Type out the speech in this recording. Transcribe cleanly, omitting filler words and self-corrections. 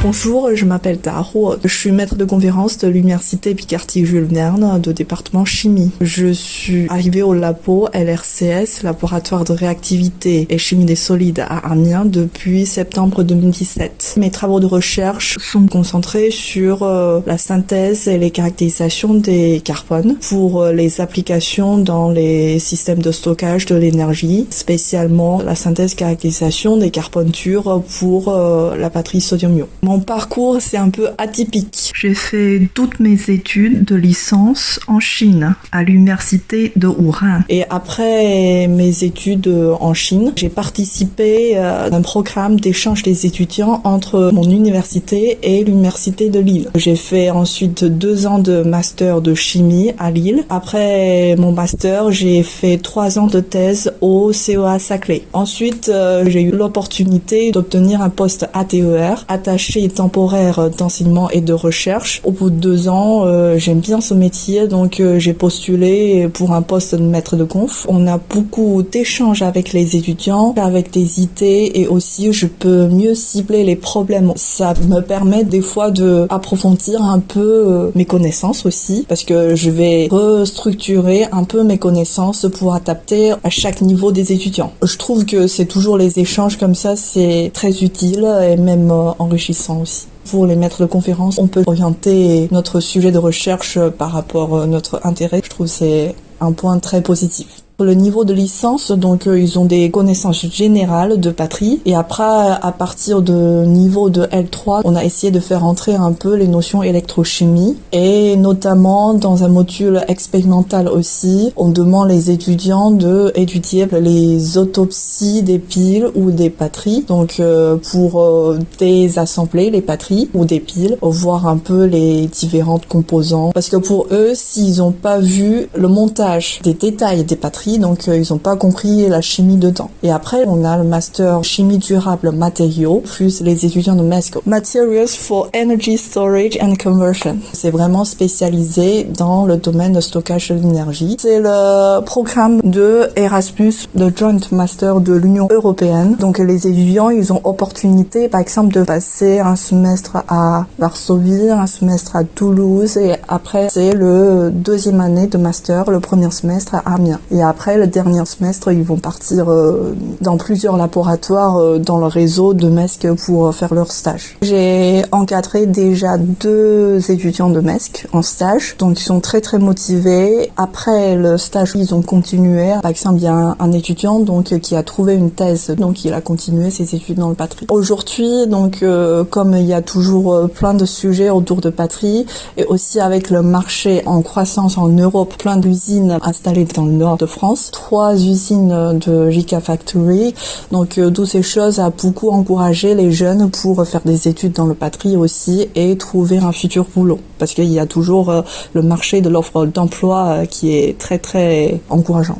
Bonjour, je m'appelle Taro. Je suis maître de conférence de l'université Picardie-Jules Verne de département chimie. Je suis arrivée au labo LRCS, laboratoire de réactivité et chimie des solides à Amiens depuis septembre 2017. Mes travaux de recherche sont concentrés sur la synthèse et les caractérisations des carbones pour les applications dans les systèmes de stockage de l'énergie, spécialement la synthèse caractérisation des carbones durs pour la batterie sodium-ion. Mon parcours, c'est un peu atypique. J'ai fait toutes mes études de licence en Chine, à l'université de Wuhan. Et après mes études en Chine, j'ai participé à un programme d'échange des étudiants entre mon université et l'université de Lille. J'ai fait ensuite 2 ans de master de chimie à Lille. Après mon master, j'ai fait 3 ans de thèse au CEA Saclay. Ensuite, j'ai eu l'opportunité d'obtenir un poste ATER, attaché temporaire d'enseignement et de recherche. Au bout de 2 ans, j'aime bien ce métier, donc j'ai postulé pour un poste de maître de conf. On a beaucoup d'échanges avec les étudiants, avec des idées, et aussi je peux mieux cibler les problèmes. Ça me permet des fois de approfondir un peu mes connaissances aussi, parce que je vais restructurer un peu mes connaissances pour adapter à chaque niveau des étudiants. Je trouve que c'est toujours les échanges comme ça, c'est très utile et même enrichissant aussi. Pour les maîtres de conférences, on peut orienter notre sujet de recherche par rapport à notre intérêt. Je trouve que c'est un point très positif. Le niveau de licence, donc ils ont des connaissances générales de batterie, et après à partir de niveau de L3, on a essayé de faire entrer un peu les notions électrochimie, et notamment dans un module expérimental aussi, on demande les étudiants de étudier les autopsies des piles ou des batteries, donc pour désassembler les batteries ou des piles, voir un peu les différentes composants, parce que pour eux, s'ils n'ont pas vu le montage des détails des batteries, donc ils n'ont pas compris la chimie dedans. Et après, on a le master chimie durable matériaux, plus les étudiants de MESC. Materials for Energy Storage and Conversion. C'est vraiment spécialisé dans le domaine de stockage de l'énergie. C'est le programme de Erasmus, de Joint Master de l'Union Européenne. Donc les étudiants, ils ont opportunité, par exemple, de passer un semestre à Varsovie, un semestre à Toulouse, et après, c'est le 2e année de master, le 1er semestre à Amiens. Et après, le dernier semestre, ils vont partir dans plusieurs laboratoires dans le réseau de MESC pour faire leur stage. J'ai encadré déjà 2 étudiants de MESC en stage, donc ils sont très très motivés. Après le stage, ils ont continué. Par exemple, il y a un étudiant donc qui a trouvé une thèse, donc il a continué ses études dans le batterie. Aujourd'hui, donc comme il y a toujours plein de sujets autour de batterie, et aussi avec le marché en croissance en Europe, plein d'usines installées dans le nord de France, 3 usines de Gigafactory. Donc toutes ces choses a beaucoup encouragé les jeunes pour faire des études dans le batterie aussi et trouver un futur boulot. Parce qu'il y a toujours le marché de l'offre d'emploi qui est très très encourageant.